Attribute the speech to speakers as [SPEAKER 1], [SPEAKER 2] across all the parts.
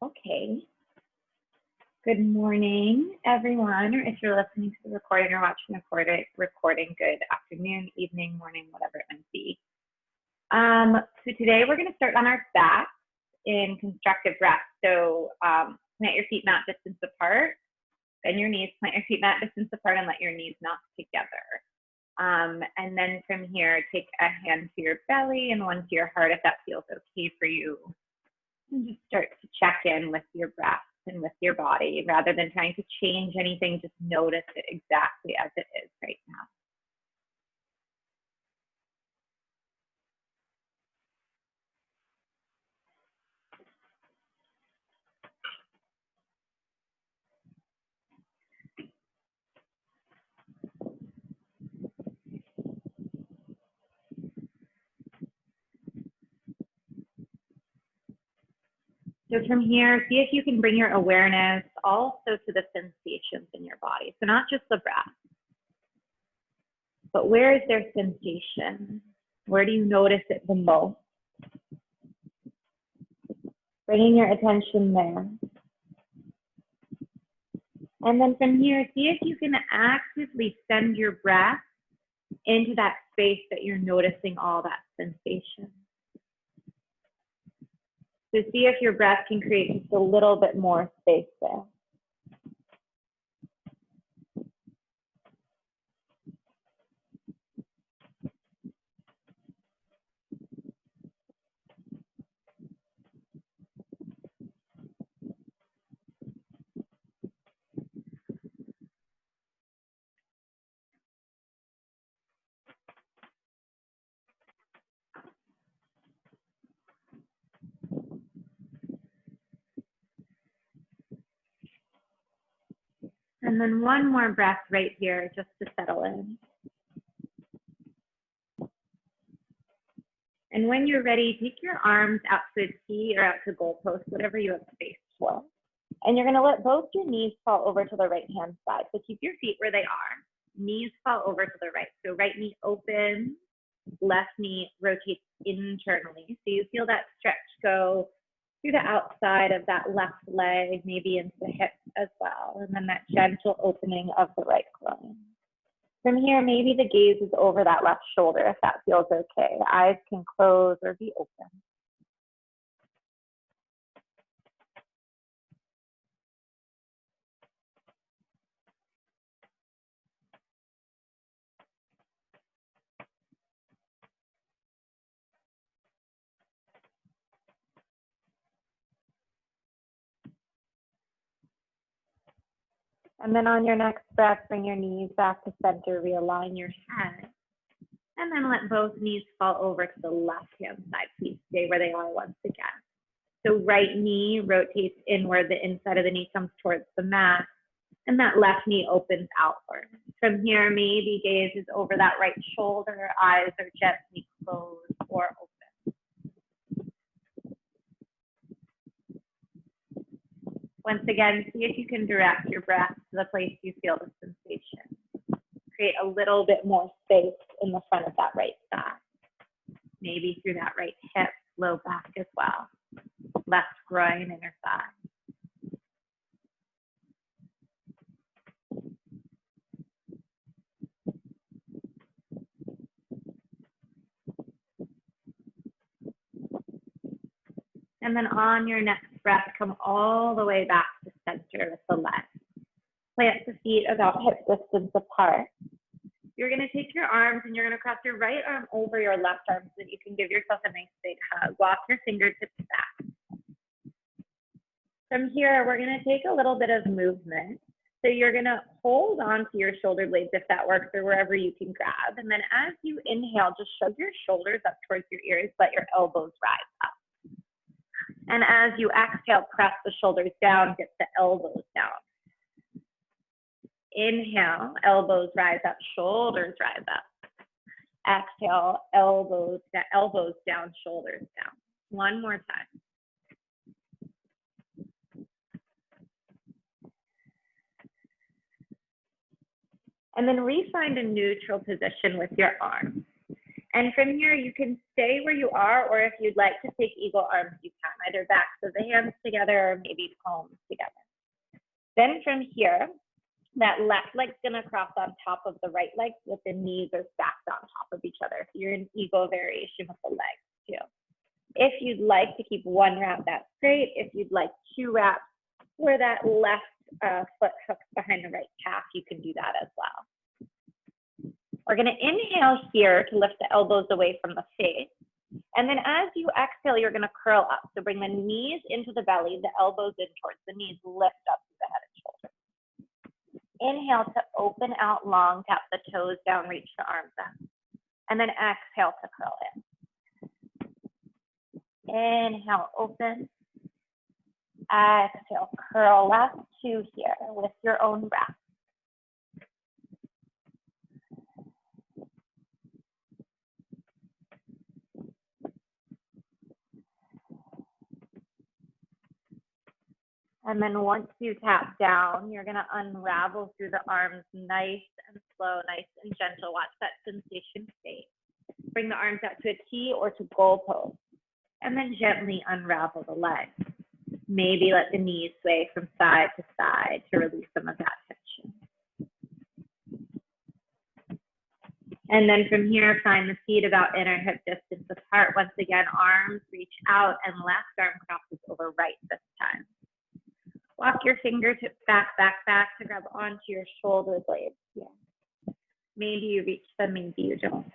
[SPEAKER 1] Okay. Good morning, everyone, or if you're listening to the recording or watching the recording, good afternoon, evening, morning, whatever it might be. So today we're going to start on our backs in constructive rest. So plant your feet mat distance apart, bend your knees, plant your feet mat distance apart, and let your knees knock together. And then from here, take a hand to your belly and one to your heart if that feels okay for you. And just start to check in with your breath and with your body rather than trying to change anything. Just notice it exactly as it is right now. So from here, see if you can bring your awareness also to the sensations in your body. So not just the breath, but where is their sensation? Where do you notice it the most? Bringing your attention there. And then from here, see if you can actively send your breath into that space that you're noticing all that sensation. So see if your breath can create just a little bit more space there. And then one more breath right here just to settle in. And when you're ready, take your arms out to a T or out to goalpost, whatever you have space for. And you're going to let both your knees fall over to the right hand side. So keep your feet where they are. Knees fall over to the right. So right knee open, left knee rotates internally. So you feel that stretch go through the outside of that left leg, maybe into the hips as well. And then that gentle opening of the right groin. From here, maybe the gaze is over that left shoulder if that feels okay. Eyes can close or be open. And then on your next breath, bring your knees back to center, realign your head. And then let both knees fall over to the left-hand side. Please stay where they are once again. So right knee rotates inward, the inside of the knee comes towards the mat, and that left knee opens outward. From here, maybe gaze is over that right shoulder, eyes are gently closed or open. Once again, see if you can direct your breath to the place you feel the sensation. Create a little bit more space in the front of that right thigh. Maybe through that right hip, low back as well. Left groin, inner thigh. And then on your next breath, come all the way back to center with the legs. Plant the feet about hip distance apart. You're going to take your arms and you're going to cross your right arm over your left arm so that you can give yourself a nice big hug. Walk your fingertips back. From here, we're going to take a little bit of movement. So you're going to hold on to your shoulder blades if that works, or wherever you can grab. And then as you inhale, just shove your shoulders up towards your ears, let your elbows rise up. And as you exhale, press the shoulders down, get the elbows down. Inhale, elbows rise up, shoulders rise up. Exhale, elbows down, shoulders down. One more time. And then re-find a neutral position with your arms. And from here, you can stay where you are, or if you'd like to take eagle arms, you can, either backs of the hands together or maybe palms together. Then from here, that left leg's gonna cross on top of the right leg with the knees are stacked on top of each other. So you're in eagle variation with the legs too. If you'd like to keep one wrap, that's great. If you'd like two wraps where that left foot hooks behind the right calf, you can do that as well. We're gonna inhale here to lift the elbows away from the face. And then as you exhale, you're gonna curl up. So bring the knees into the belly, the elbows in towards the knees, lift up to the head and shoulders. Inhale to open out long, tap the toes down, reach the arms up. And then exhale to curl in. Inhale, open. Exhale, curl up to here with your own breath. And then once you tap down, you're gonna unravel through the arms nice and slow, nice and gentle. Watch that sensation fade. Bring the arms out to a T or to goal pose. And then gently unravel the legs. Maybe let the knees sway from side to side to release some of that tension. And then from here, find the feet about inner hip distance apart. Once again, arms reach out and left arm crosses over right this time. Walk your fingertips back, back, back to grab onto your shoulder blades. Yeah. Maybe you reach them, maybe you don't.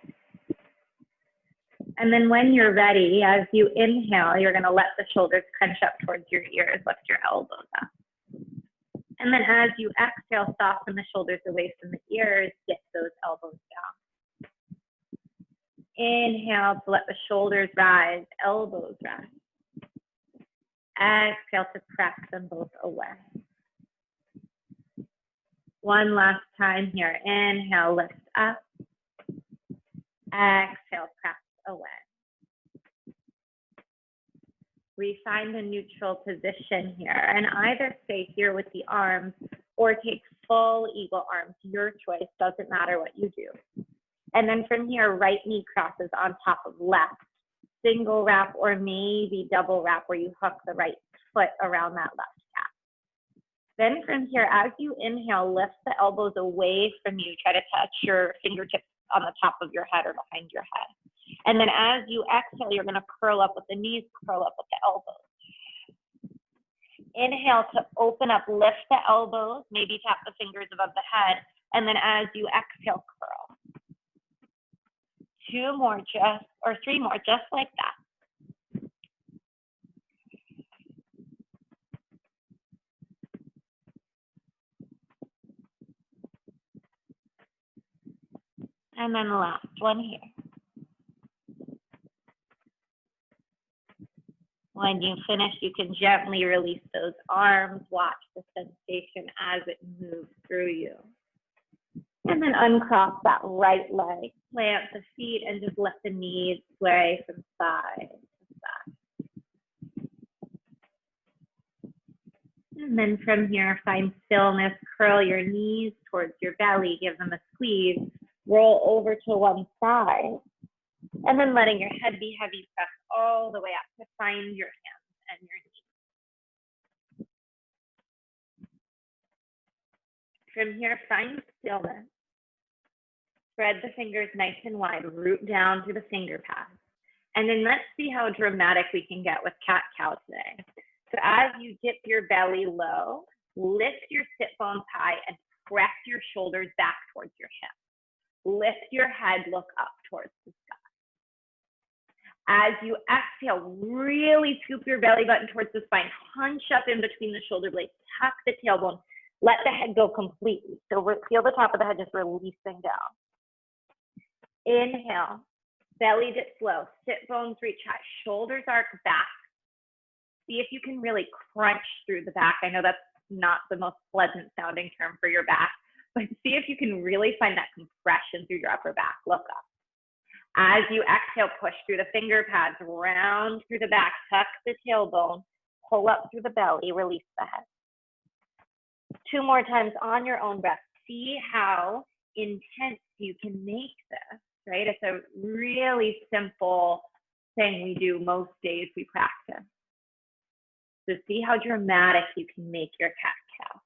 [SPEAKER 1] And then when you're ready, as you inhale, you're gonna let the shoulders crunch up towards your ears, lift your elbows up. And then as you exhale, soften the shoulders away from the ears, get those elbows down. Inhale to let the shoulders rise, elbows rise. Exhale to press them both away. One last time here. Inhale, lift up. Exhale, press away. We find a neutral position here and either stay here with the arms or take full eagle arms. Your choice, doesn't matter what you do. And then from here, right knee crosses on top of left. Single wrap or maybe double wrap where you hook the right foot around that left calf. Then from here, as you inhale, lift the elbows away from you. Try to touch your fingertips on the top of your head or behind your head. And then as you exhale, you're gonna curl up with the knees, curl up with the elbows. Inhale to open up, lift the elbows, maybe tap the fingers above the head. And then as you exhale, curl. Two more just, or three more, just like that. And then the last one here. When you finish, you can gently release those arms, watch the sensation as it moves through you. And then uncross that right leg, plant the feet, and just let the knees sway from side to side. And then from here, find stillness, curl your knees towards your belly, give them a squeeze, roll over to one side, and then letting your head be heavy, press all the way up to find your hands and your knees. From here, find stillness. Spread the fingers nice and wide, root down through the finger pads. And then let's see how dramatic we can get with cat-cow today. So as you dip your belly low, lift your sit bones high and press your shoulders back towards your hips. Lift your head, look up towards the sky. As you exhale, really scoop your belly button towards the spine, hunch up in between the shoulder blades, tuck the tailbone, let the head go completely. So feel the top of the head just releasing down. Inhale, belly dip slow, sit bones reach high, shoulders arc back. See if you can really crunch through the back. I know that's not the most pleasant sounding term for your back, but see if you can really find that compression through your upper back. Look up. As you exhale, push through the finger pads, round through the back, tuck the tailbone, pull up through the belly, release the head. Two more times on your own breath. See how intense you can make this. right? It's a really simple thing we do most days we practice. So see how dramatic you can make your cat-cow.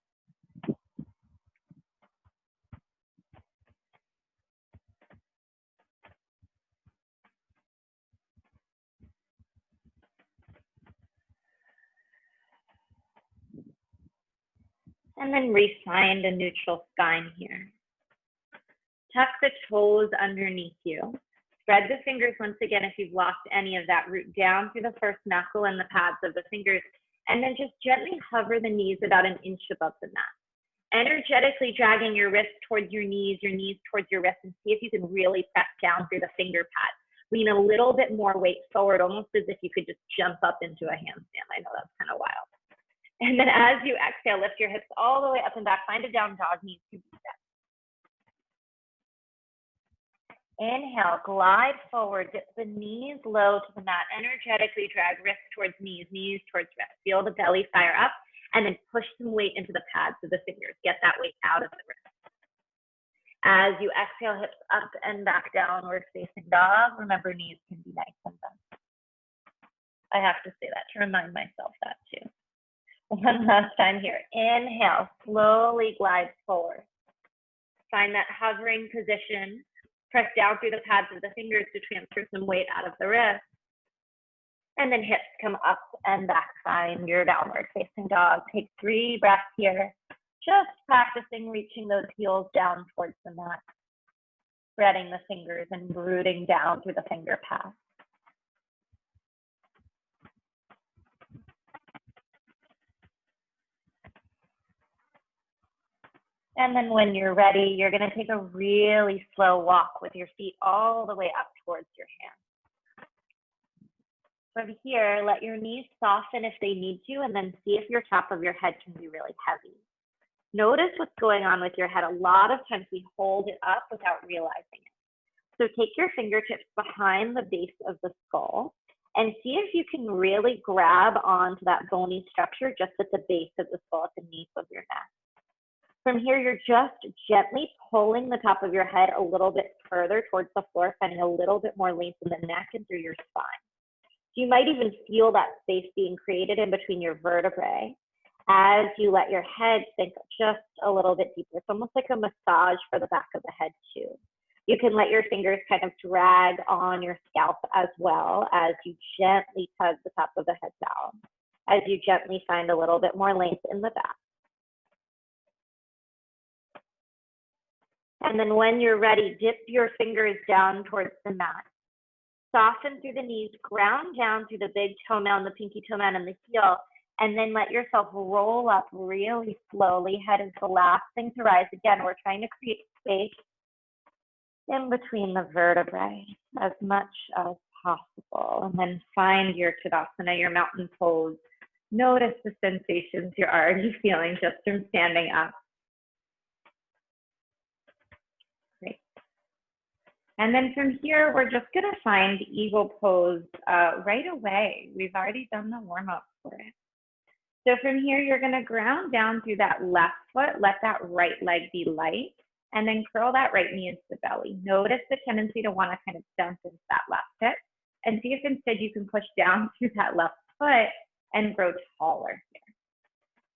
[SPEAKER 1] And then re-find a neutral spine here. Tuck the toes underneath you. Spread the fingers once again if you've lost any of that root down through the first knuckle and the pads of the fingers. And then just gently hover the knees about an inch above the mat. Energetically dragging your wrists towards your knees towards your wrists, and see if you can really press down through the finger pads. Lean a little bit more weight forward, almost as if you could just jump up into a handstand. I know that's kind of wild. And then as you exhale, lift your hips all the way up and back. Find a down dog, knees to step. Inhale, glide forward, dip the knees low to the mat. Energetically drag wrists towards knees towards wrists. Feel the belly fire up, and then push some weight into the pads of the fingers. Get that weight out of the wrist. As you exhale, hips up and back, downward facing dog. Remember, knees can be nice and bent. I have to say that to remind myself that too. One last time here. Inhale, slowly glide forward. Find that hovering position. Press down through the pads of the fingers to transfer some weight out of the wrist. And then hips come up and back. Find your downward facing dog. Take 3 breaths here. Just practicing reaching those heels down towards the mat. Spreading the fingers and rooting down through the finger pads. And then when you're ready, you're going to take a really slow walk with your feet all the way up towards your hands. From here, let your knees soften if they need to, and then see if your top of your head can be really heavy. Notice what's going on with your head. A lot of times we hold it up without realizing it. So take your fingertips behind the base of the skull and see if you can really grab onto that bony structure just at the base of the skull, at the nape of your neck. From here, you're just gently pulling the top of your head a little bit further towards the floor, finding a little bit more length in the neck and through your spine. You might even feel that space being created in between your vertebrae as you let your head sink just a little bit deeper. It's almost like a massage for the back of the head too. You can let your fingers kind of drag on your scalp as well as you gently tug the top of the head down, as you gently find a little bit more length in the back. And then when you're ready, dip your fingers down towards the mat. Soften through the knees, ground down through the big toenail and the pinky toenail and the heel, and then let yourself roll up really slowly. Head is the last thing to rise. Again, we're trying to create space in between the vertebrae as much as possible. And then find your Tadasana, your mountain pose. Notice the sensations you're already feeling just from standing up. Great. And then from here, we're just going to find eagle pose right away. We've already done the warm up for it. So from here, you're going to ground down through that left foot. Let that right leg be light. And then curl that right knee into the belly. Notice the tendency to want to kind of dump into that left hip. And see if instead you can push down through that left foot and grow taller here.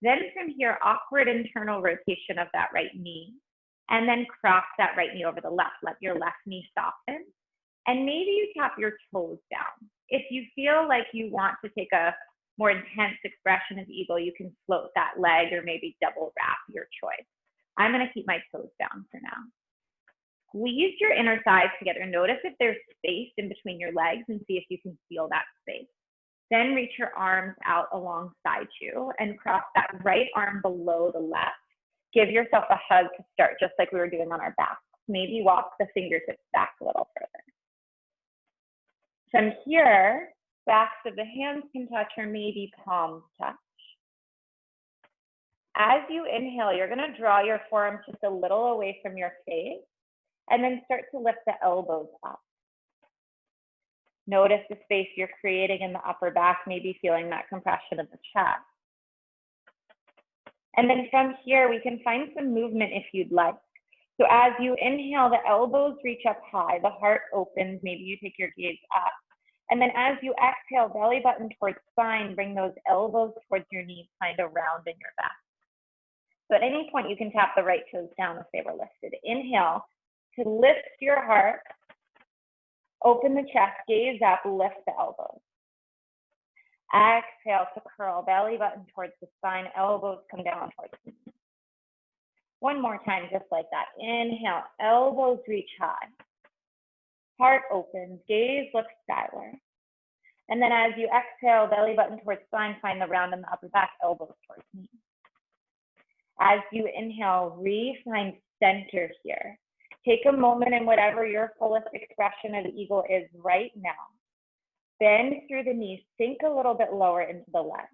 [SPEAKER 1] Then from here, awkward internal rotation of that right knee. And then cross that right knee over the left. Let your left knee soften. And maybe you tap your toes down. If you feel like you want to take a more intense expression of eagle, you can float that leg or maybe double wrap, your choice. I'm going to keep my toes down for now. Squeeze your inner thighs together. Notice if there's space in between your legs and see if you can feel that space. Then reach your arms out alongside you and cross that right arm below the left. Give yourself a hug to start, just like we were doing on our backs. Maybe walk the fingertips back a little further. From here, backs of the hands can touch or maybe palms touch. As you inhale, you're going to draw your forearms just a little away from your face and then start to lift the elbows up. Notice the space you're creating in the upper back, maybe feeling that compression of the chest. And then from here, we can find some movement if you'd like. So as you inhale, the elbows reach up high, the heart opens, maybe you take your gaze up. And then as you exhale, belly button towards spine, bring those elbows towards your knees, find a round in your back. So at any point, you can tap the right toes down if they were lifted. Inhale to lift your heart, open the chest, gaze up, lift the elbows. Exhale to curl, belly button towards the spine, elbows come down towards the knees. One more time, just like that. Inhale, elbows reach high. Heart opens, gaze looks skyward. And then as you exhale, belly button towards spine, find the round in the upper back, elbows towards knees. As you inhale, find center here. Take a moment in whatever your fullest expression of the eagle is right now. Bend through the knees, sink a little bit lower into the legs.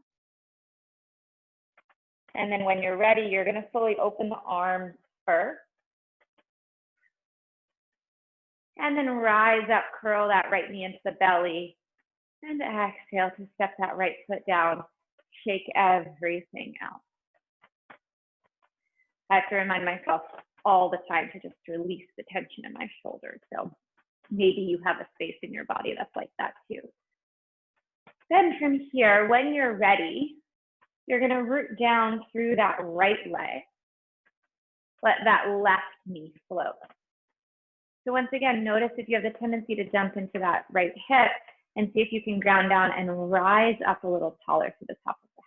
[SPEAKER 1] And then when you're ready, you're gonna slowly open the arms first. And then rise up, curl that right knee into the belly. And exhale to step that right foot down, shake everything out. I have to remind myself all the time to just release the tension in my shoulders. So maybe you have a space in your body that's like that too. Then from here, when you're ready, you're gonna root down through that right leg. Let that left knee float. So once again, notice if you have the tendency to jump into that right hip and see if you can ground down and rise up a little taller to the top of the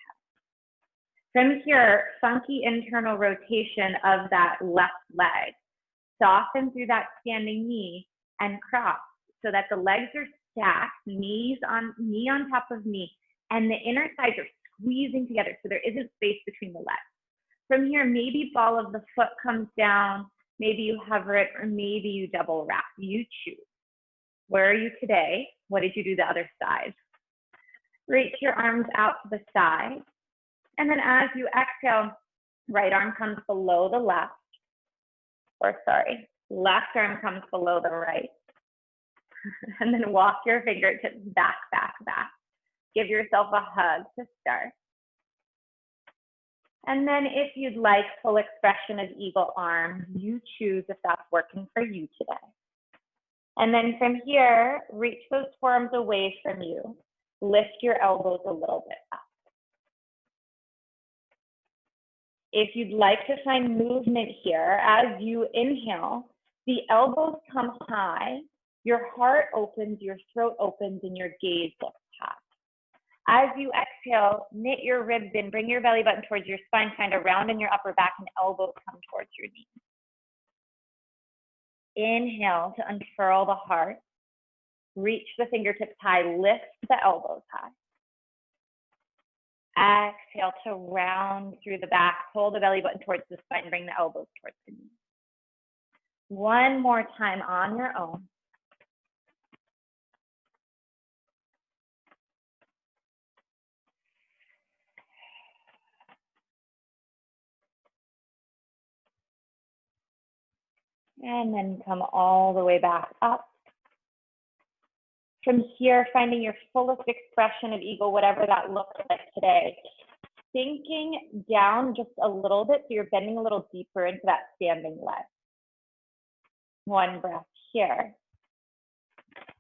[SPEAKER 1] head. From here, funky internal rotation of that left leg. Soften through that standing knee and cross so that the legs are stacked, knee on top of knee, and the inner thighs are squeezing together so there isn't space between the legs. From here, maybe ball of the foot comes down, maybe you hover it, or maybe you double wrap. You choose. Where are you today? What did you do the other side? Reach your arms out to the side. And then as you exhale, right arm comes below the left. Left arm comes below the right. And then walk your fingertips back, back, back. Give yourself a hug to start. And then if you'd like full expression of eagle arm, you choose if that's working for you today. And then from here, reach those forearms away from you. Lift your elbows a little bit up. If you'd like to find movement here, as you inhale, the elbows come high, your heart opens, your throat opens, and your gaze looks high. As you exhale, knit your ribs in, bring your belly button towards your spine, find a round in your upper back, and elbows come towards your knees. Inhale to unfurl the heart. Reach the fingertips high, lift the elbows high. Exhale to round through the back, pull the belly button towards the spine, bring the elbows towards the knees. One more time on your own. And then come all the way back up. From here, finding your fullest expression of eagle, whatever that looks like today. Sinking down just a little bit, so you're bending a little deeper into that standing leg. One breath here.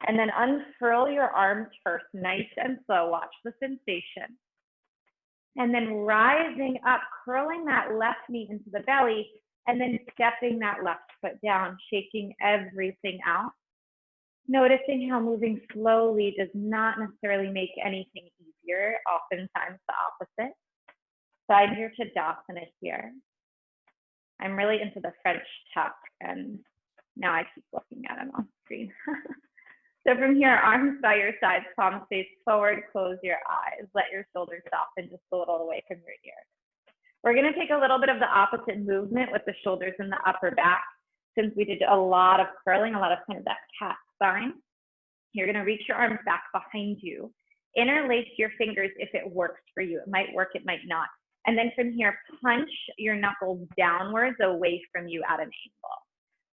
[SPEAKER 1] And then unfurl your arms first, nice and slow. Watch the sensation. And then rising up, curling that left knee into the belly, and then stepping that left foot down, shaking everything out. Noticing how moving slowly does not necessarily make anything easier, oftentimes the opposite. Find your Tadasana here. I'm really into the French tuck, and now I keep looking at them on screen. So from here, arms by your sides, palms face forward, close your eyes. Let your shoulders soften just a little away from your ears. We're gonna take a little bit of the opposite movement with the shoulders and the upper back. Since we did a lot of curling, a lot of kind of that cat spine, you're gonna reach your arms back behind you. Interlace your fingers if it works for you. It might work, it might not. And then from here, punch your knuckles downwards away from you at an angle.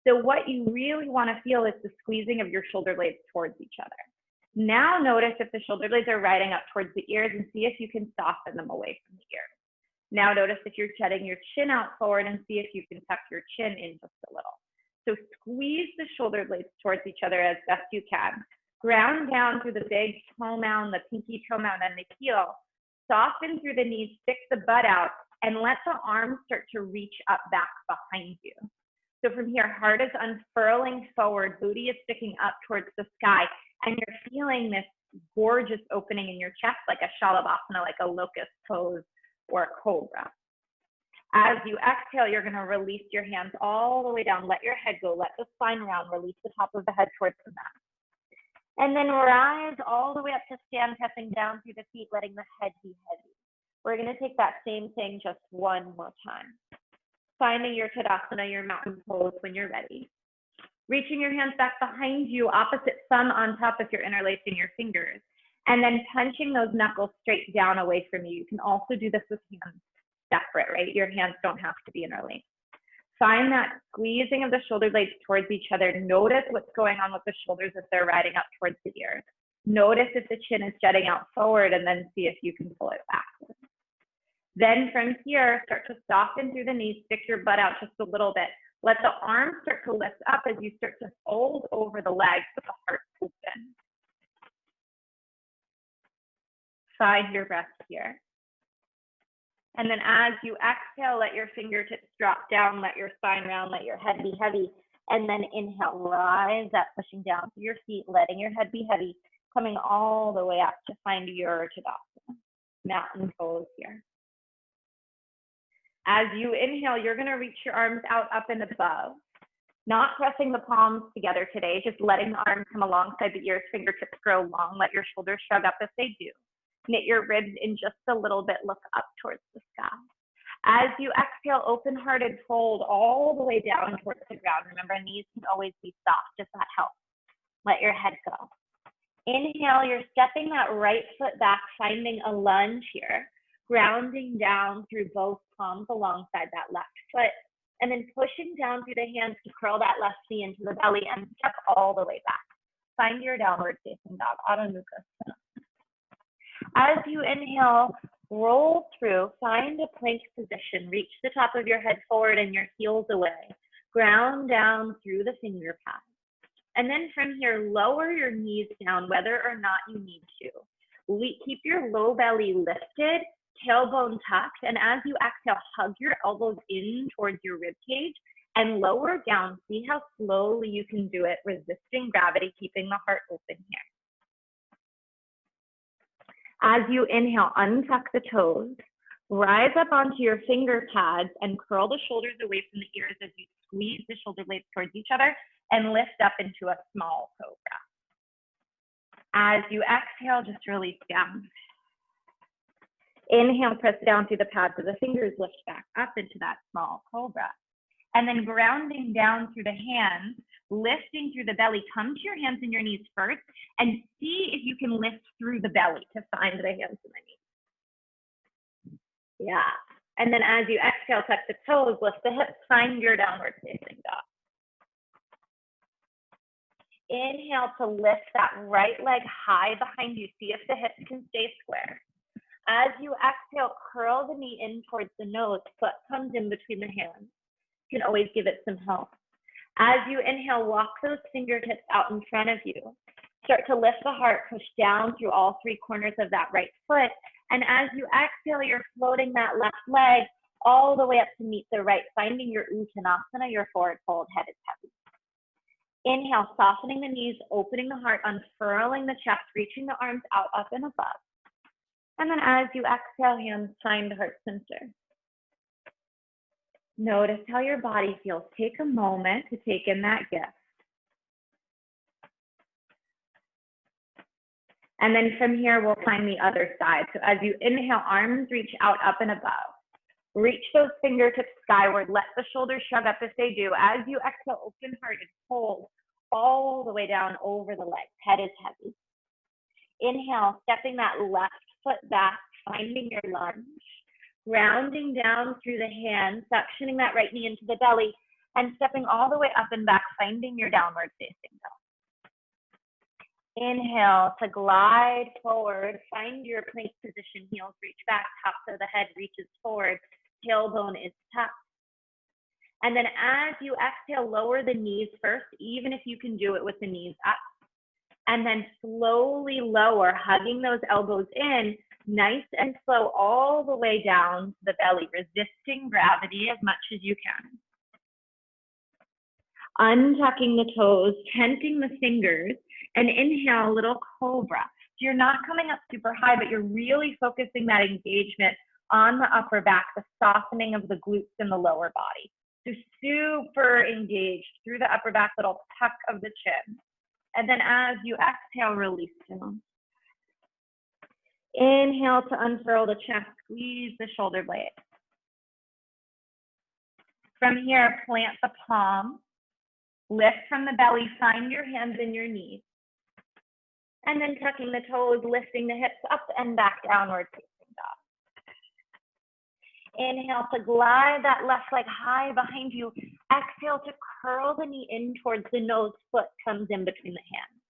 [SPEAKER 1] So what you really wanna feel is the squeezing of your shoulder blades towards each other. Now notice if the shoulder blades are riding up towards the ears and see if you can soften them away from the ears. Now notice if you're jetting your chin out forward and see if you can tuck your chin in just a little. So squeeze the shoulder blades towards each other as best you can. Ground down through the big toe mound, the pinky toe mound, and the heel. Soften through the knees, stick the butt out, and let the arms start to reach up back behind you. So from here, heart is unfurling forward, booty is sticking up towards the sky, and you're feeling this gorgeous opening in your chest like a Shalabhasana, like a locust pose or a cobra. As you exhale, you're going to release your hands all the way down. Let your head go. Let the spine round. Release the top of the head towards the mat. And then rise all the way up to stand, pressing down through the feet, letting the head be heavy. We're going to take that same thing just one more time. Finding your Tadasana, your mountain pose when you're ready. Reaching your hands back behind you, opposite thumb on top if you're interlacing your fingers. And then punching those knuckles straight down away from you. You can also do this with hands separate, right? Your hands don't have to be interlaced. Find that squeezing of the shoulder blades towards each other. Notice what's going on with the shoulders if they're riding up towards the ears. Notice if the chin is jutting out forward, and then see if you can pull it backwards. Then from here, start to soften through the knees, stick your butt out just a little bit. Let the arms start to lift up as you start to fold over the legs with the heart open. Find your breath here. And then as you exhale, let your fingertips drop down, let your spine round, let your head be heavy. And then inhale, rise up, pushing down through your feet, letting your head be heavy, coming all the way up to find your Tadasana, mountain pose here. As you inhale, you're going to reach your arms out, up and above. Not pressing the palms together today, just letting the arms come alongside the ears, fingertips grow long, let your shoulders shrug up if they do. Knit your ribs in just a little bit, look up towards the sky. As you exhale, open-hearted fold all the way down towards the ground. Remember, knees can always be soft, if that helps. Let your head go. Inhale, you're stepping that right foot back, finding a lunge here. Grounding down through both palms alongside that left foot, and then pushing down through the hands to curl that left knee into the belly and step all the way back. Find your downward facing dog, Adho Mukha Svanasana. As you inhale, roll through, find a plank position, reach the top of your head forward and your heels away. Ground down through the finger pads. And then from here, lower your knees down, whether or not you need to. Keep your low belly lifted, tailbone tucked, and as you exhale, hug your elbows in towards your rib cage and lower down. See how slowly you can do it, resisting gravity, keeping the heart open here. As you inhale, untuck the toes, rise up onto your finger pads and curl the shoulders away from the ears as you squeeze the shoulder blades towards each other and lift up into a small cobra. As you exhale, just release down. Inhale, press down through the pads of the fingers, lift back up into that small cobra. And then grounding down through the hands, lifting through the belly, come to your hands and your knees first and see if you can lift through the belly to find the hands and the knees. Yeah. And then as you exhale, tuck the toes, lift the hips, find your downward facing dog. Inhale to lift that right leg high behind you. See if the hips can stay square. As you exhale, curl the knee in towards the nose, foot comes in between the hands. You can always give it some help. As you inhale, walk those fingertips out in front of you. Start to lift the heart, push down through all three corners of that right foot. And as you exhale, you're floating that left leg all the way up to meet the right, finding your Uttanasana, your forward fold, head is heavy. Inhale, softening the knees, opening the heart, unfurling the chest, reaching the arms out, up and above. And then as you exhale, hands find heart center. Notice how your body feels. Take a moment to take in that gift. And then from here, we'll find the other side. So as you inhale, arms reach out, up and above. Reach those fingertips skyward. Let the shoulders shrug up if they do. As you exhale, open-hearted, fold all the way down over the legs. Head is heavy. Inhale, stepping that left foot back, finding your lunge. Grounding down through the hands, suctioning that right knee into the belly, and stepping all the way up and back, finding your downward facing dog. Inhale to glide forward, find your plank position, heels reach back, top of the head reaches forward, tailbone is tucked. And then as you exhale, lower the knees first, even if you can do it with the knees up. And then slowly lower, hugging those elbows in, nice and slow all the way down to the belly, resisting gravity as much as you can. Untucking the toes, tenting the fingers, and inhale a little cobra. So you're not coming up super high, but you're really focusing that engagement on the upper back, the softening of the glutes in the lower body. So super engaged through the upper back, little tuck of the chin. And then as you exhale, release down. Inhale to unfurl the chest, squeeze the shoulder blade. From here, plant the palm, lift from the belly, find your hands in your knees. And then tucking the toes, lifting the hips up and back, downward facing dog. Inhale to glide that left leg high behind you. Exhale to curl the knee in towards the nose, foot comes in between the hands.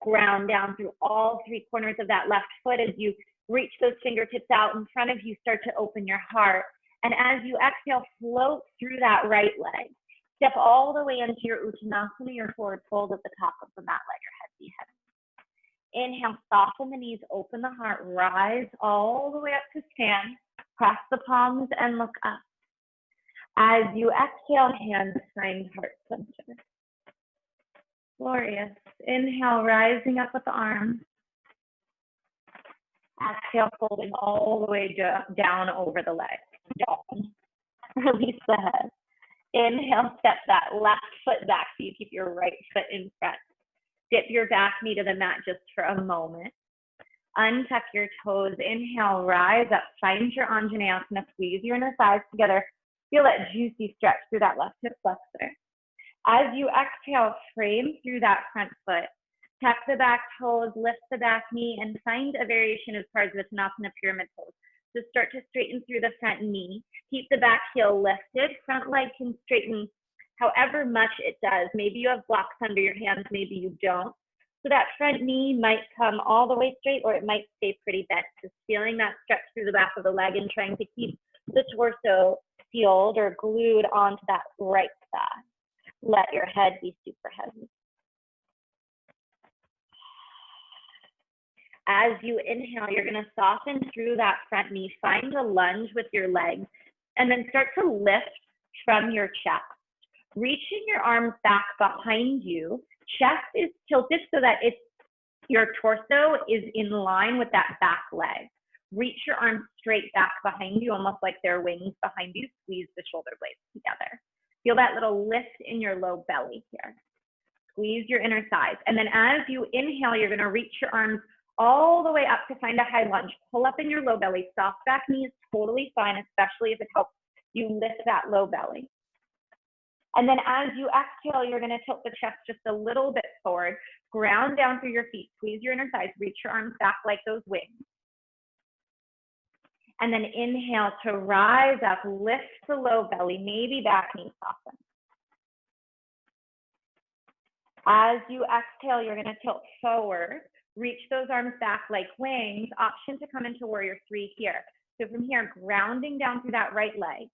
[SPEAKER 1] Ground down through all three corners of that left foot as you reach those fingertips out in front of you, start to open your heart. And as you exhale, float through that right leg. Step all the way into your Uttanasana, your forward fold at the top of the mat, let your head be heavy. Inhale, soften the knees, open the heart, rise all the way up to stand. Press the palms and look up. As you exhale, hands find heart center. Glorious. Inhale, rising up with the arms. Exhale, folding all the way down over the legs. Down. Release the head. Inhale, step that left foot back so you keep your right foot in front. Dip your back knee to the mat just for a moment. Untuck your toes. Inhale, rise up. Find your Anjaneyasana. Squeeze your inner thighs together. Feel that juicy stretch through that left hip flexor. As you exhale, frame through that front foot. Tuck the back toes, lift the back knee, and find a variation as far as Uttanasana pyramid pose. So start to straighten through the front knee. Keep the back heel lifted. Front leg can straighten however much it does. Maybe you have blocks under your hands, maybe you don't. So that front knee might come all the way straight or it might stay pretty bent. Just feeling that stretch through the back of the leg and trying to keep the torso sealed or glued onto that right side. Let your head be super heavy. As you inhale, you're going to soften through that front knee. Find a lunge with your legs and then start to lift from your chest. Reaching your arms back behind you. Chest is tilted so that your torso is in line with that back leg. Reach your arms straight back behind you, almost like they're wings behind you. Squeeze the shoulder blades together. Feel that little lift in your low belly here. Squeeze your inner thighs. And then as you inhale, you're going to reach your arms all the way up to find a high lunge. Pull up in your low belly. Soft back knee is totally fine, especially if it helps you lift that low belly. And then as you exhale, you're going to tilt the chest just a little bit forward. Ground down through your feet. Squeeze your inner thighs. Reach your arms back like those wings. And then inhale to rise up. Lift the low belly. Maybe back knee soften. As you exhale, you're going to tilt forward. Reach those arms back like wings. Option to come into warrior three here. So from here, grounding down through that right leg.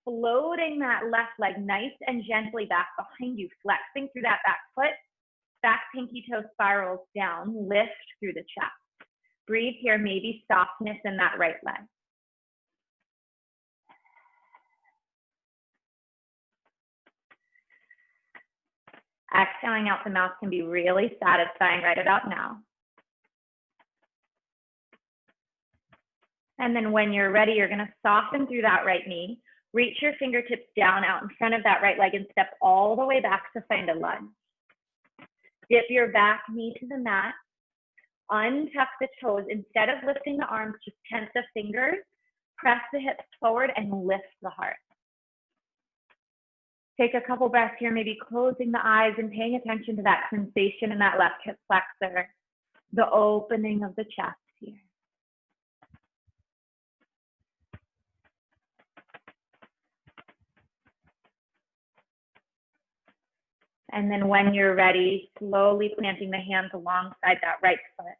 [SPEAKER 1] Floating that left leg nice and gently back behind you, flexing through that back foot, back pinky toe spirals down, lift through the chest. Breathe here, maybe softness in that right leg. Exhaling out the mouth can be really satisfying right about now. And then when you're ready, you're gonna soften through that right knee. Reach your fingertips down out in front of that right leg and step all the way back to find a lunge. Dip your back knee to the mat. Untuck the toes. Instead of lifting the arms, just tense the fingers. Press the hips forward and lift the heart. Take a couple breaths here, maybe closing the eyes and paying attention to that sensation in that left hip flexor, the opening of the chest here. And then when you're ready, slowly planting the hands alongside that right foot.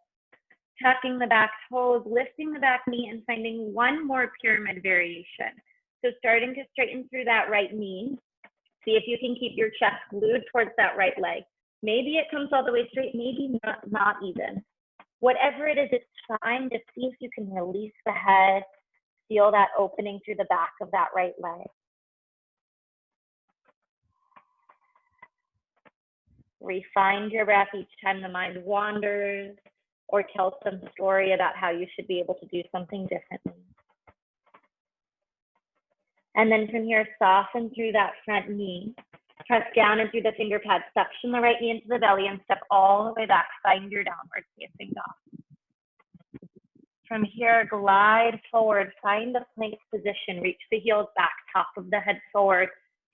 [SPEAKER 1] Tucking the back toes, lifting the back knee, and finding one more pyramid variation. So starting to straighten through that right knee. See if you can keep your chest glued towards that right leg. Maybe it comes all the way straight, maybe not even. Whatever it is, it's fine. Just see if you can release the head. Feel that opening through the back of that right leg. Refine your breath each time the mind wanders or tell some story about how you should be able to do something differently. And then from here, soften through that front knee. Press down and through the finger pads. Suction the right knee into the belly and step all the way back. Find your downward facing dog. From here, glide forward. Find the plank position. Reach the heels back, top of the head forward.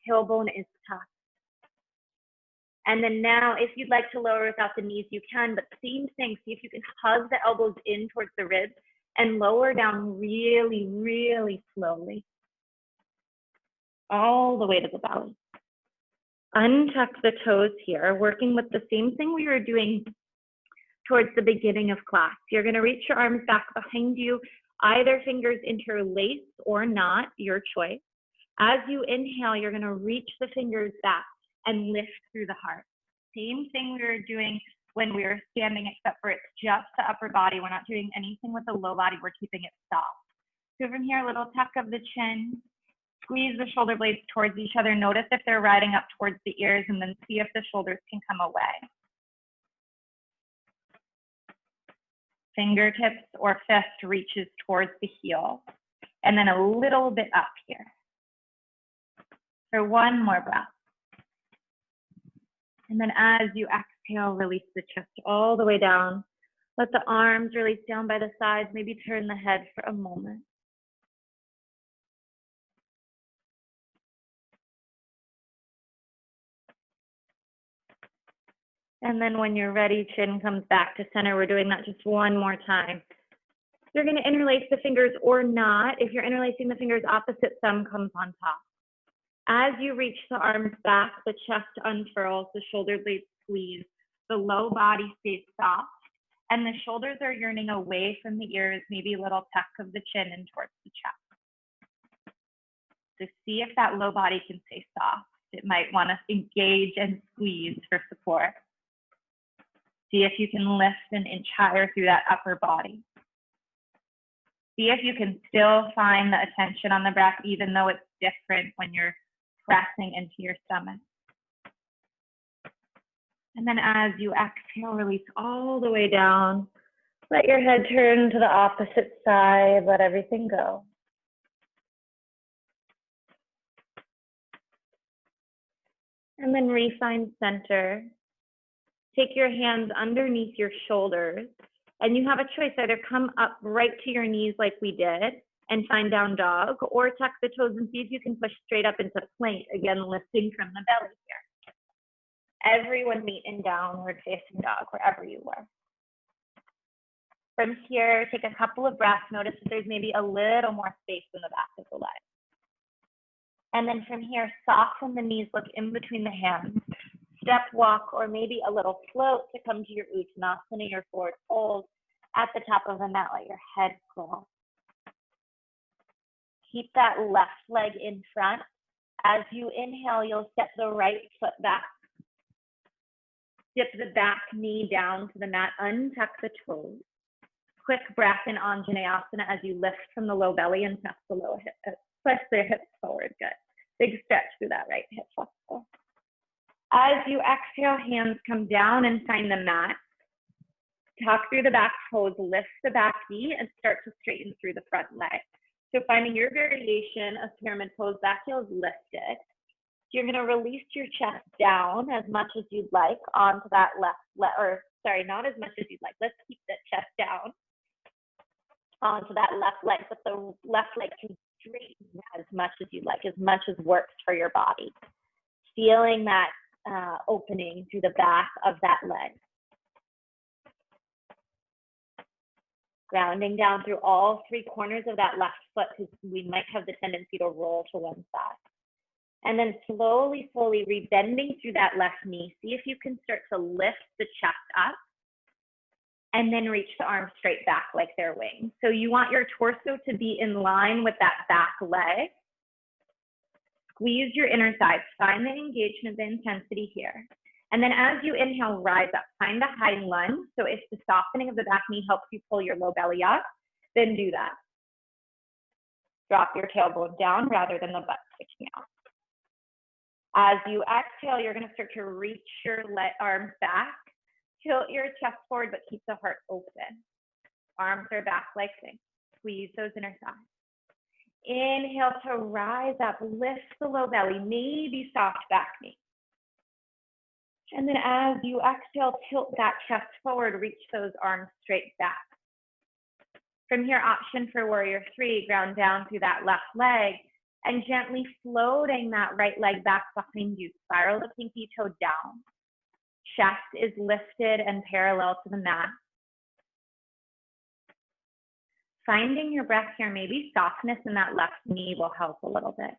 [SPEAKER 1] Tailbone is tucked. And then now, if you'd like to lower without the knees, you can, but same thing. See if you can hug the elbows in towards the ribs and lower down really, really slowly. All the way to the belly. Untuck the toes here, working with the same thing we were doing towards the beginning of class. You're gonna reach your arms back behind you, either fingers interlace or not, your choice. As you inhale, you're gonna reach the fingers back and lift through the heart. Same thing we were doing when we were standing, except for it's just the upper body. We're not doing anything with the low body. We're keeping it soft. So from here, a little tuck of the chin. Squeeze the shoulder blades towards each other. Notice if they're riding up towards the ears, and then see if the shoulders can come away. Fingertips or fist reaches towards the heel. And then a little bit up here. For one more breath. And then as you exhale, release the chest all the way down. Let the arms release down by the sides. Maybe turn the head for a moment. And then when you're ready, chin comes back to center. We're doing that just one more time. You're going to interlace the fingers or not. If you're interlacing the fingers, opposite thumb comes on top. As you reach the arms back, the chest unfurls, the shoulder blades squeeze, the low body stays soft, and the shoulders are yearning away from the ears, maybe a little tuck of the chin in towards the chest. So see if that low body can stay soft. It might want to engage and squeeze for support. See if you can lift an inch higher through that upper body. See if you can still find the attention on the breath, even though it's different when you're pressing into your stomach. And then as you exhale, release all the way down. Let your head turn to the opposite side. Let everything go. And then refine center. Take your hands underneath your shoulders. And you have a choice, either come up right to your knees like we did and find down dog, or tuck the toes and see if you can push straight up into plank, again, lifting from the belly here. Everyone meet in downward facing dog, wherever you were. From here, take a couple of breaths. Notice that there's maybe a little more space in the back of the leg. And then from here, soften the knees, look in between the hands. Step walk, or maybe a little float to come to your Uttanasana, your forward fold. At the top of the mat, let your head go. Keep that left leg in front. As you inhale, you'll step the right foot back. Dip the back knee down to the mat, untuck the toes. Quick breath in Anjaneyasana as you lift from the low belly and press the low hip, push the hips forward, good. Big stretch through that right hip flexor. As you exhale, hands come down and find the mat. Tuck through the back toes, lift the back knee, and start to straighten through the front leg. So finding your variation of pyramid pose, back heel is lifted. You're going to release your chest down as much as you'd like onto that left leg, or sorry, not as much as you'd like. Let's keep the chest down onto that left leg, but the left leg can straighten as much as you'd like, as much as works for your body. Feeling that opening through the back of that leg. Grounding down through all three corners of that left foot, because we might have the tendency to roll to one side. And then slowly, slowly rebending through that left knee. See if you can start to lift the chest up and then reach the arms straight back like they're wings. So you want your torso to be in line with that back leg. Squeeze your inner thighs. Find the engagement, the intensity here. And then as you inhale, rise up. Find the high lunge. So if the softening of the back knee helps you pull your low belly up, then do that. Drop your tailbone down rather than the butt sticking out. As you exhale, you're going to start to reach your arms back. Tilt your chest forward, but keep the heart open. Arms are back like this. Squeeze those inner thighs. Inhale to rise up. Lift the low belly, maybe soft back knee. And then as you exhale, tilt that chest forward, reach those arms straight back. From here, option for warrior three, ground down through that left leg and gently floating that right leg back behind you. Spiral the pinky toe down. Chest is lifted and parallel to the mat. Finding your breath here, maybe softness in that left knee will help a little bit.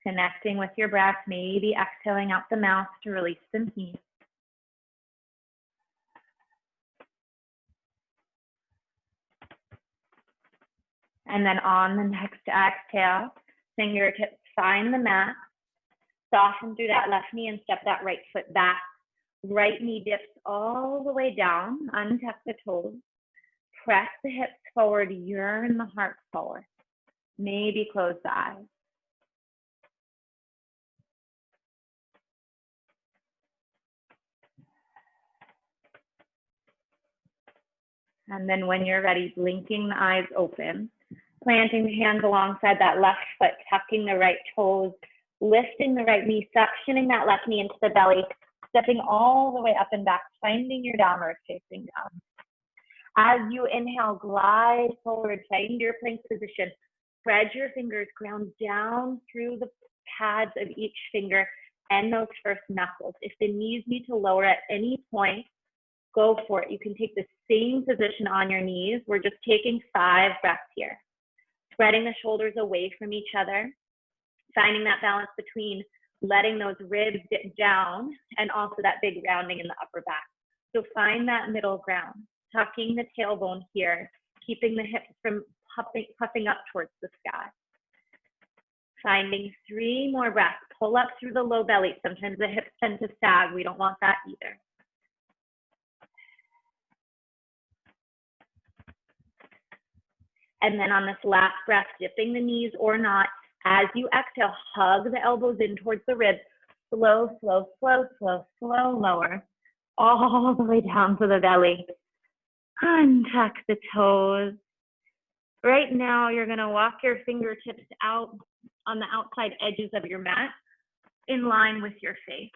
[SPEAKER 1] Connecting with your breath, maybe exhaling out the mouth to release some heat. And then on the next exhale, fingertips find the mat. Soften through that left knee and step that right foot back. Right knee dips all the way down. Untuck the toes. Press the hips forward. Yearn the heart forward. Maybe close the eyes. And then when you're ready, blinking the eyes open, planting the hands alongside that left foot, tucking the right toes, lifting the right knee, suctioning that left knee into the belly, stepping all the way up and back, finding your downward facing dog. As you inhale, glide forward, find your plank position. Spread your fingers, ground down through the pads of each finger and those first knuckles. If the knees need to lower at any point, go for it. You can take the same position on your knees. We're just taking 5 breaths here. Spreading the shoulders away from each other, finding that balance between letting those ribs dip down and also that big rounding in the upper back. So find that middle ground, tucking the tailbone here, keeping the hips from puffing up towards the sky. Finding 3 more breaths. Pull up through the low belly. Sometimes the hips tend to sag. We don't want that either. And then on this last breath, dipping the knees or not, as you exhale, hug the elbows in towards the ribs. Slow, slow, slow, slow, slow, lower. All the way down to the belly. Untuck the toes. Right now, you're going to walk your fingertips out on the outside edges of your mat in line with your face.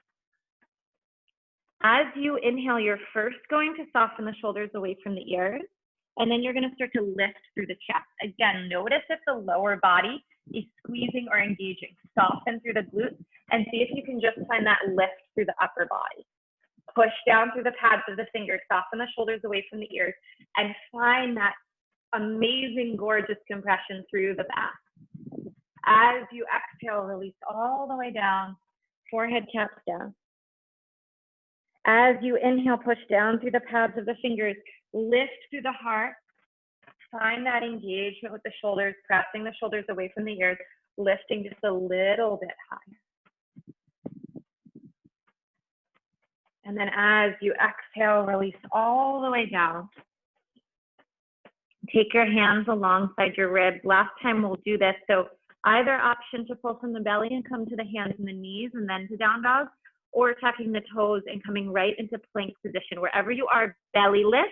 [SPEAKER 1] As you inhale, you're first going to soften the shoulders away from the ears, and then you're going to start to lift through the chest. Again, notice if the lower body is squeezing or engaging. Soften through the glutes and see if you can just find that lift through the upper body. Push down through the pads of the fingers, soften the shoulders away from the ears, and find that amazing, gorgeous compression through the back. As you exhale, release all the way down, forehead taps down. As you inhale, push down through the pads of the fingers, lift through the heart, find that engagement with the shoulders, pressing the shoulders away from the ears, lifting just a little bit higher. And then as you exhale, release all the way down. Take your hands alongside your ribs. Last time we'll do this. So either option to pull from the belly and come to the hands and the knees and then to down dog, or tucking the toes and coming right into plank position. Wherever you are, belly lift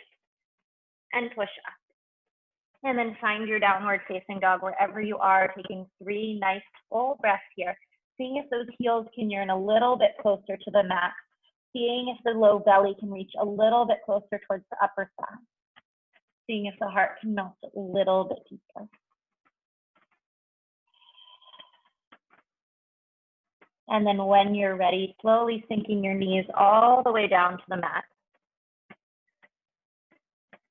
[SPEAKER 1] and push up. And then find your downward facing dog wherever you are, taking 3 nice full breaths here. Seeing if those heels can yearn a little bit closer to the mat. Seeing if the low belly can reach a little bit closer towards the upper thigh. Seeing if the heart can melt a little bit deeper. And then when you're ready, slowly sinking your knees all the way down to the mat.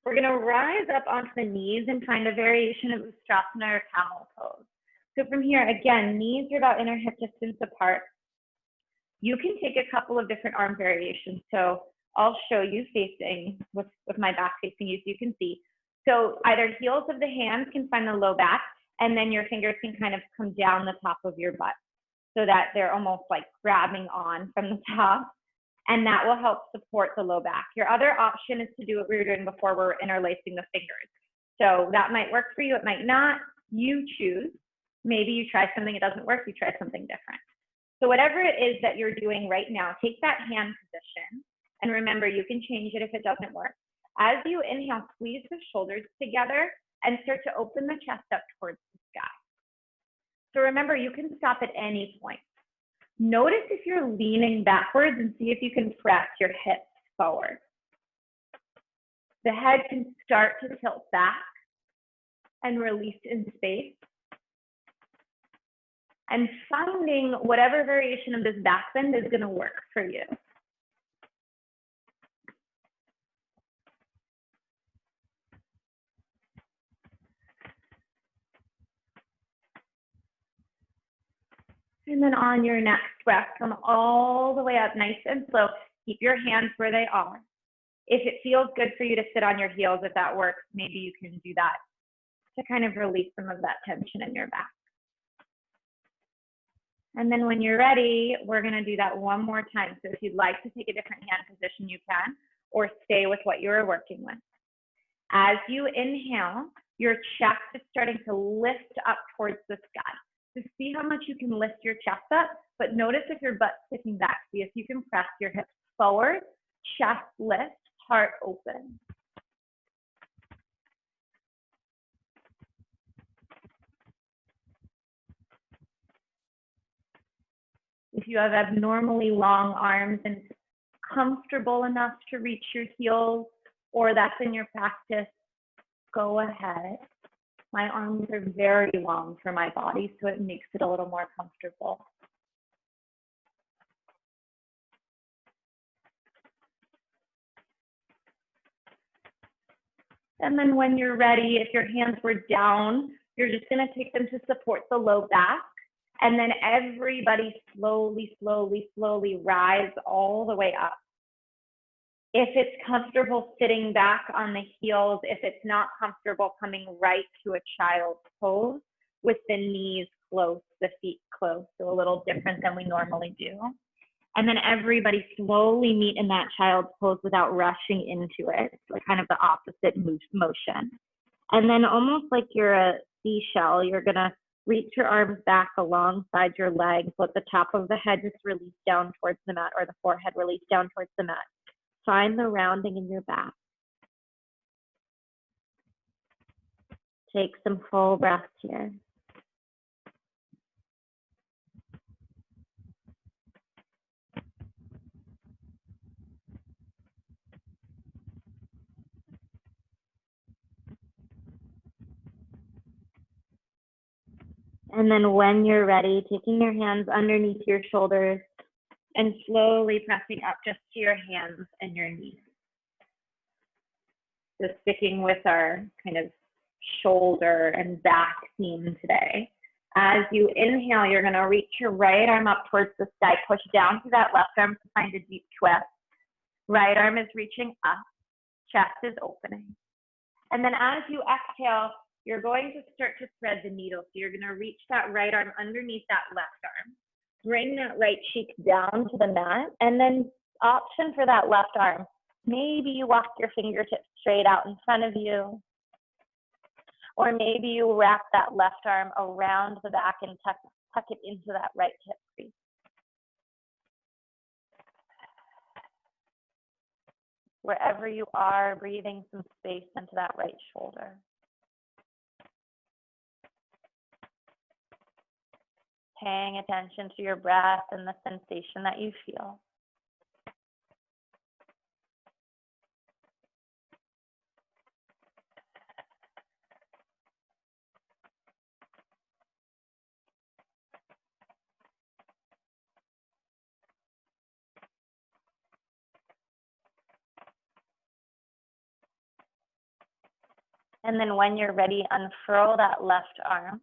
[SPEAKER 1] We're going to rise up onto the knees and find a variation of Ustrasana or camel pose. So from here, again, knees are about inner hip distance apart. You can take a couple of different arm variations. So I'll show you facing with my back facing you so you can see. So either heels of the hands can find the low back, and then your fingers can kind of come down the top of your butt so that they're almost like grabbing on from the top. And that will help support the low back. Your other option is to do what we were doing before, we're interlacing the fingers. So that might work for you, it might not. You choose. Maybe you try something, it doesn't work, you try something different. So whatever it is that you're doing right now, take that hand position. And remember, you can change it if it doesn't work. As you inhale, squeeze the shoulders together and start to open the chest up towards the sky. So remember, you can stop at any point. Notice if you're leaning backwards and see if you can press your hips forward. The head can start to tilt back and release in space. And finding whatever variation of this back bend is going to work for you. And then on your next breath, come all the way up nice and slow. Keep your hands where they are. If it feels good for you to sit on your heels, if that works, maybe you can do that to kind of release some of that tension in your back. And then when you're ready, we're going to do that one more time. So if you'd like to take a different hand position, you can, or stay with what you were working with. As you inhale, your chest is starting to lift up towards the sky. So see how much you can lift your chest up, but notice if your butt's sticking back. See if you can press your hips forward, chest lift, heart open. If you have abnormally long arms and comfortable enough to reach your heels, or that's in your practice, go ahead. My arms are very long for my body, so it makes it a little more comfortable. And then when you're ready, if your hands were down, you're just going to take them to support the low back. And then everybody slowly, slowly, slowly rise all the way up. If it's comfortable sitting back on the heels, if it's not comfortable, coming right to a child's pose with the knees close, the feet close, so a little different than we normally do. And then everybody slowly meet in that child's pose without rushing into it, so kind of the opposite motion. And then almost like you're a seashell, you're gonna reach your arms back alongside your legs, let the top of the head just release down towards the mat, or the forehead release down towards the mat. Find the rounding in your back. Take some full breaths here. And then when you're ready, taking your hands underneath your shoulders and slowly pressing up just to your hands and your knees. So sticking with our kind of shoulder and back theme today. As you inhale, you're going to reach your right arm up towards the sky, push down to that left arm to find a deep twist. Right arm is reaching up, chest is opening. And then as you exhale, you're going to start to thread the needle. So you're going to reach that right arm underneath that left arm. Bring that right cheek down to the mat, and then option for that left arm. Maybe you walk your fingertips straight out in front of you, or maybe you wrap that left arm around the back and tuck it into that right hip crease. Wherever you are, breathing some space into that right shoulder. Paying attention to your breath and the sensation that you feel. And then when you're ready, unfurl that left arm,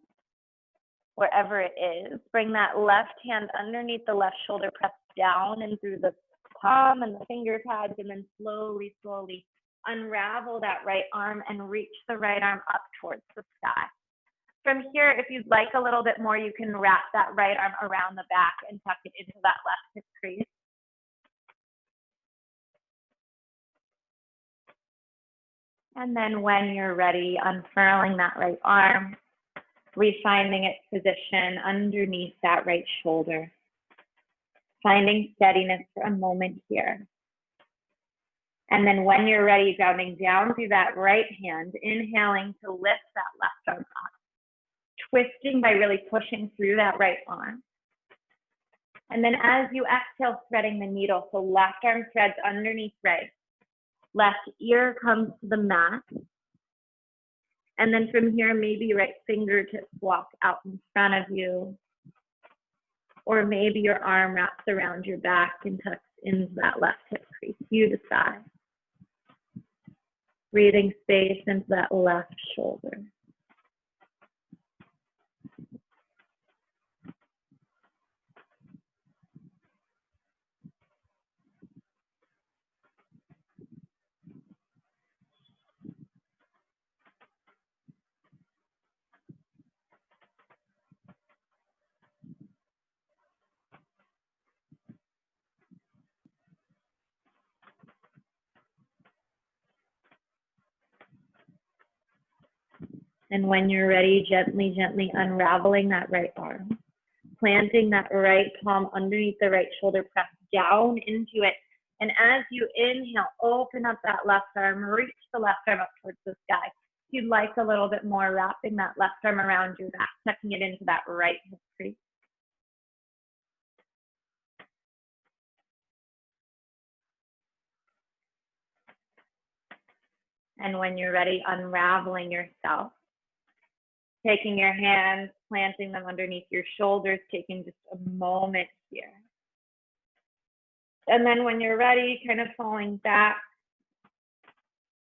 [SPEAKER 1] wherever it is. Bring that left hand underneath the left shoulder, press down and through the palm and the finger pads, and then slowly, slowly unravel that right arm and reach the right arm up towards the sky. From here, if you'd like a little bit more, you can wrap that right arm around the back and tuck it into that left hip crease. And then when you're ready, unfurling that right arm, refinding its position underneath that right shoulder. Finding steadiness for a moment here. And then when you're ready, grounding down through that right hand, inhaling to lift that left arm up. Twisting by really pushing through that right arm. And then as you exhale, threading the needle, so left arm threads underneath right. Left ear comes to the mat. And then from here, maybe right fingertips walk out in front of you. Or maybe your arm wraps around your back and tucks into that left hip crease. You decide. Breathing space into that left shoulder. And when you're ready, gently, gently unraveling that right arm. Planting that right palm underneath the right shoulder, press down into it. And as you inhale, open up that left arm, reach the left arm up towards the sky. If you'd like a little bit more, wrapping that left arm around your back, tucking it into that right hip crease. And when you're ready, unraveling yourself. Taking your hands, planting them underneath your shoulders, taking just a moment here. And then when you're ready, kind of falling back,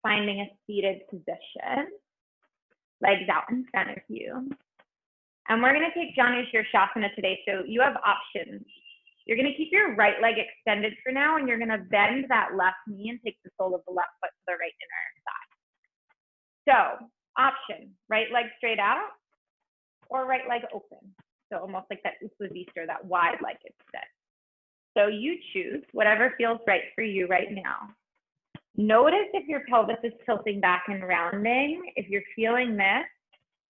[SPEAKER 1] finding a seated position, legs out in front of you. And we're going to take Janu Shirshasana today, so you have options. You're going to keep your right leg extended for now, and you're going to bend that left knee and take the sole of the left foot to the right inner thigh. So, option, right leg straight out or right leg open. So almost like that Uttanasana, that wide-legged sit. So you choose whatever feels right for you right now. Notice if your pelvis is tilting back and rounding. If you're feeling this,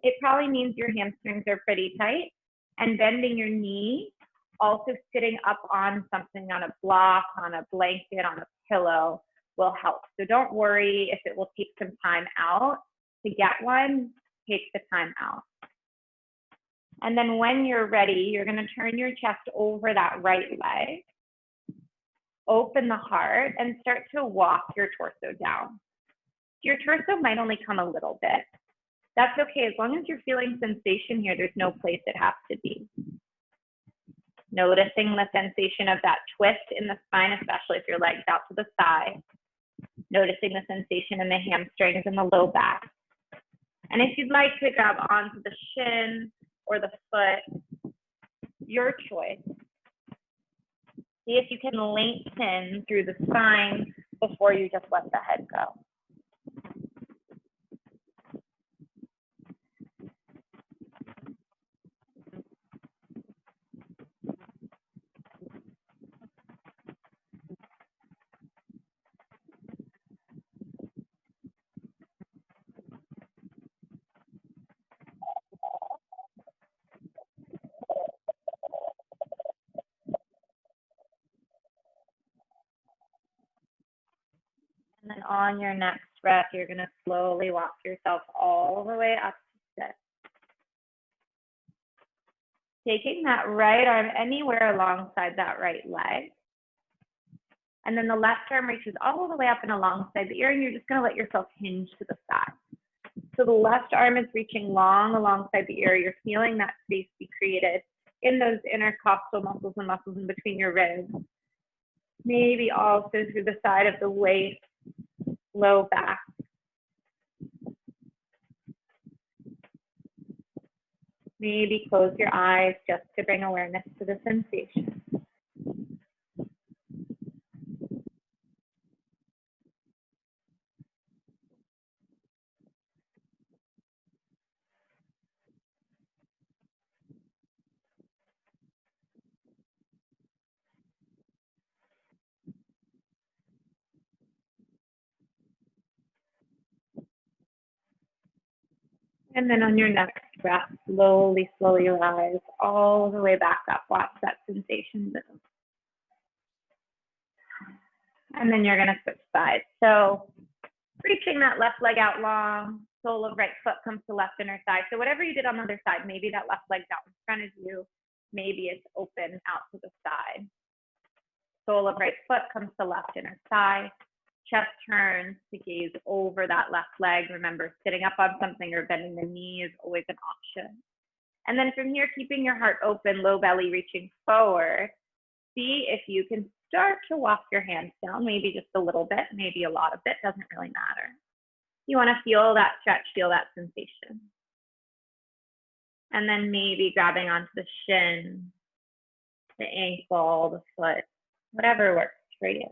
[SPEAKER 1] it probably means your hamstrings are pretty tight. And bending your knee, also sitting up on something, on a block, on a blanket, on a pillow will help. So don't worry if it will take some time out. To get one, take the time out. And then when you're ready, you're going to turn your chest over that right leg. Open the heart and start to walk your torso down. Your torso might only come a little bit. That's okay. As long as you're feeling sensation here, there's no place it has to be. Noticing the sensation of that twist in the spine, especially if your leg's out to the side. Noticing the sensation in the hamstrings and the low back. And if you'd like to grab onto the shin or the foot, your choice. See if you can lengthen through the spine before you just let the head go. And then on your next breath, you're going to slowly walk yourself all the way up to sit. Taking that right arm anywhere alongside that right leg. And then the left arm reaches all the way up and alongside the ear, and you're just going to let yourself hinge to the side. So the left arm is reaching long alongside the ear. You're feeling that space be created in those intercostal muscles and muscles in between your ribs. Maybe also through the side of the waist, low back. Maybe close your eyes just to bring awareness to the sensation. And then on your next breath, slowly, slowly rise all the way back up. Watch that sensation move. And then you're gonna switch sides. So reaching that left leg out long, sole of right foot comes to left inner thigh. So whatever you did on the other side, maybe that left leg's out in front of you, maybe it's open out to the side. Sole of right foot comes to left inner thigh. Chest turns to gaze over that left leg. Remember, sitting up on something or bending the knee is always an option. And then from here, keeping your heart open, low belly reaching forward. See if you can start to walk your hands down, maybe just a little bit, maybe a lot of it, doesn't really matter. You want to feel that stretch, feel that sensation. And then maybe grabbing onto the shin, the ankle, the foot, whatever works for you.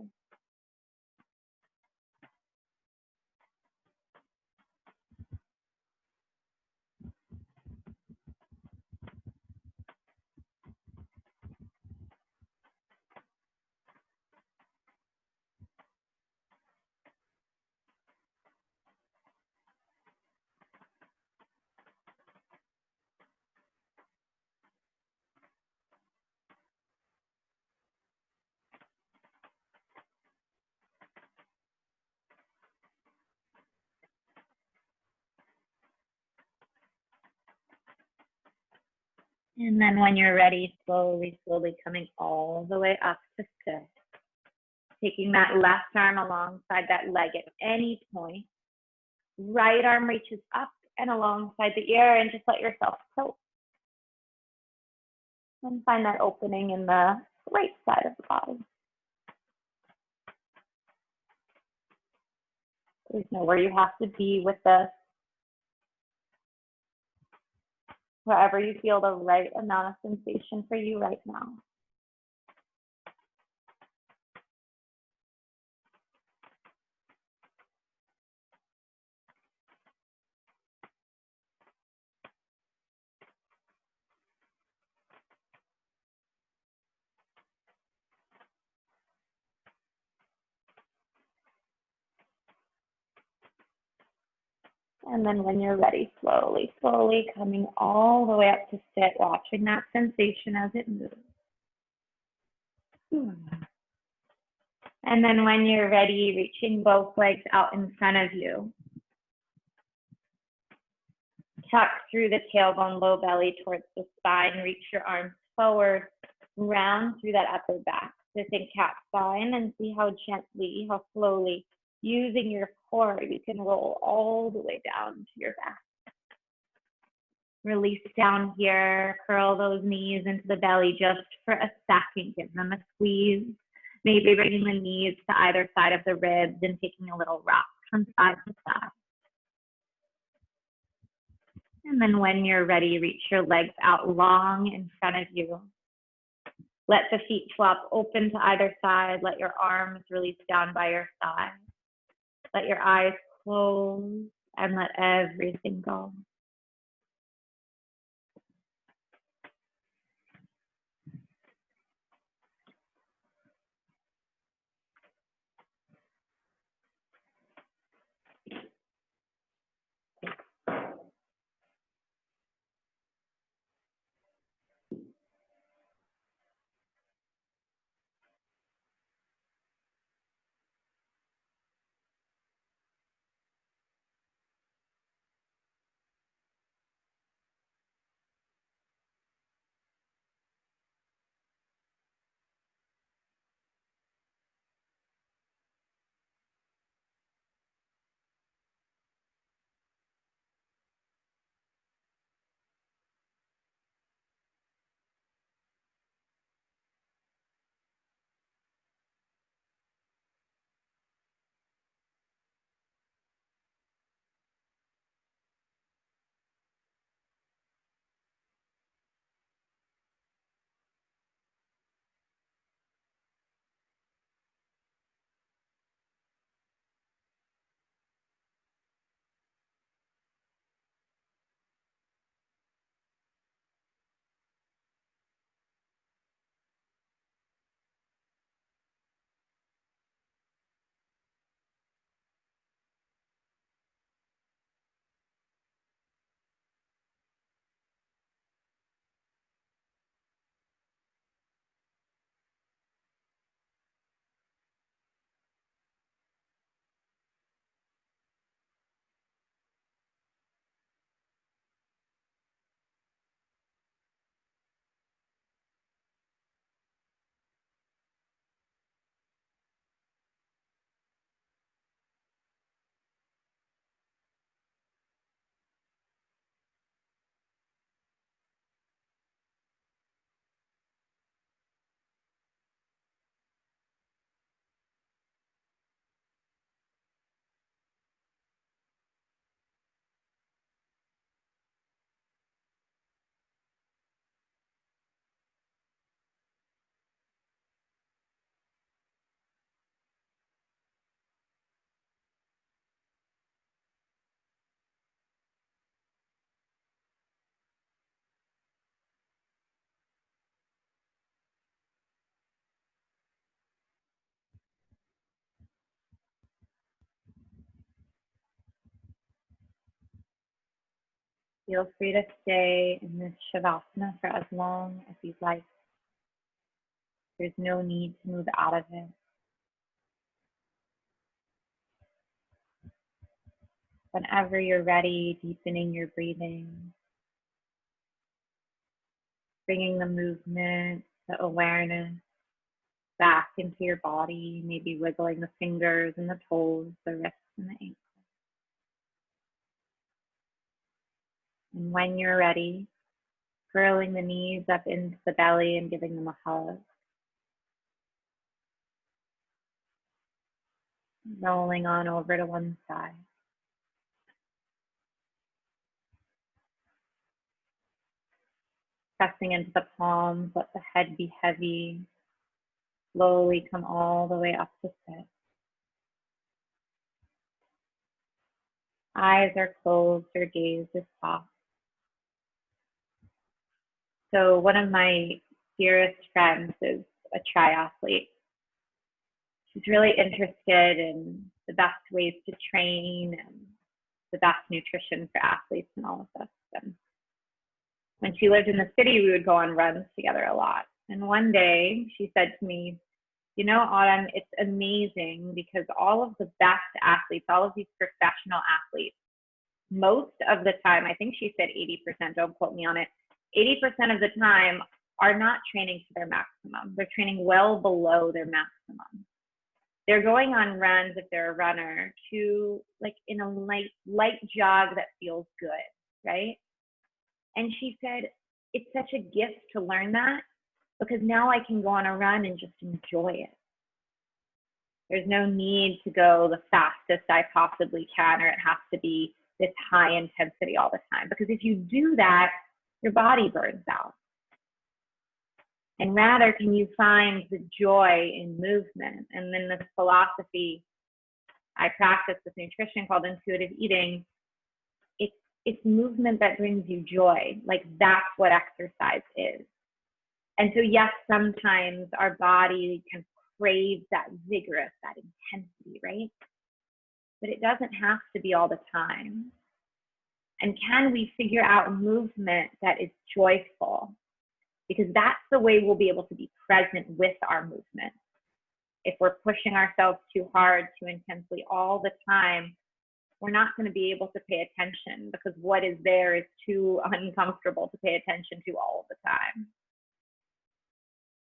[SPEAKER 1] And then when you're ready, slowly, slowly coming all the way up to sit. Taking that left arm alongside that leg at any point. Right arm reaches up and alongside the ear and just let yourself tilt. And find that opening in the right side of the body. There's nowhere you have to be with this. Wherever you feel the right amount of sensation for you right now. And then when you're ready, slowly, slowly coming all the way up to sit, watching that sensation as it moves. And then when you're ready, reaching both legs out in front of you. Tuck through the tailbone, low belly towards the spine. Reach your arms forward, round through that upper back. So think cat spine and see how gently, how slowly, using your core, you can roll all the way down to your back. Release down here, curl those knees into the belly just for a second. Give them a squeeze. Maybe bringing the knees to either side of the ribs and taking a little rock from side to side. And then when you're ready, reach your legs out long in front of you. Let the feet flop open to either side. Let your arms release down by your side. Let your eyes close and let everything go. Feel free to stay in this Shavasana for as long as you'd like. There's no need to move out of it. Whenever you're ready, deepening your breathing, bringing the movement, the awareness back into your body, maybe wiggling the fingers and the toes, the wrists and the ankles. And when you're ready, curling the knees up into the belly and giving them a hug. Rolling on over to one side. Pressing into the palms, let the head be heavy. Slowly come all the way up to sit. Eyes are closed, your gaze is soft. So one of my dearest friends is a triathlete. She's really interested in the best ways to train and the best nutrition for athletes and all of this. And when she lived in the city, we would go on runs together a lot. And one day she said to me, you know, Autumn, it's amazing because all of the best athletes, all of these professional athletes, most of the time, I think she said 80%, don't quote me on it, 80% of the time are not training to their maximum. They're training well below their maximum. They're going on runs, if they're a runner, to like in a light jog that feels good, right? And she said, it's such a gift to learn that because now I can go on a run and just enjoy it. There's no need to go the fastest I possibly can, or it has to be this high intensity all the time. Because if you do that, your body burns out. And rather, can you find the joy in movement? And then this philosophy I practice with nutrition called intuitive eating, it's movement that brings you joy. Like that's what exercise is. And so yes, sometimes our body can crave that vigorous, that intensity, right? But it doesn't have to be all the time. And can we figure out movement that is joyful? Because that's the way we'll be able to be present with our movement. If we're pushing ourselves too hard, too intensely all the time, we're not going to be able to pay attention because what is there is too uncomfortable to pay attention to all the time.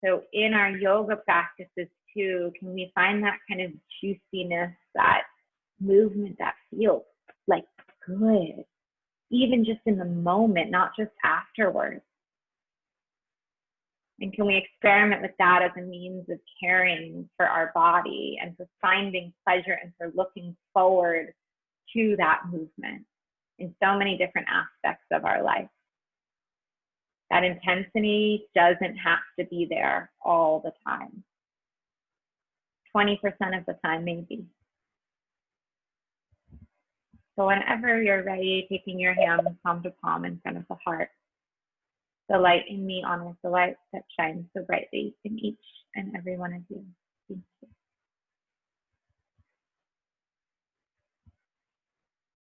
[SPEAKER 1] So in our yoga practices too, can we find that kind of juiciness, that movement that feels like good, even just in the moment, not just afterwards? And can we experiment with that as a means of caring for our body and for finding pleasure and for looking forward to that movement in so many different aspects of our life? That intensity doesn't have to be there all the time. 20% of the time, maybe. So whenever you're ready, taking your hands palm to palm in front of the heart, the light in me honors the light that shines so brightly in each and every one of you.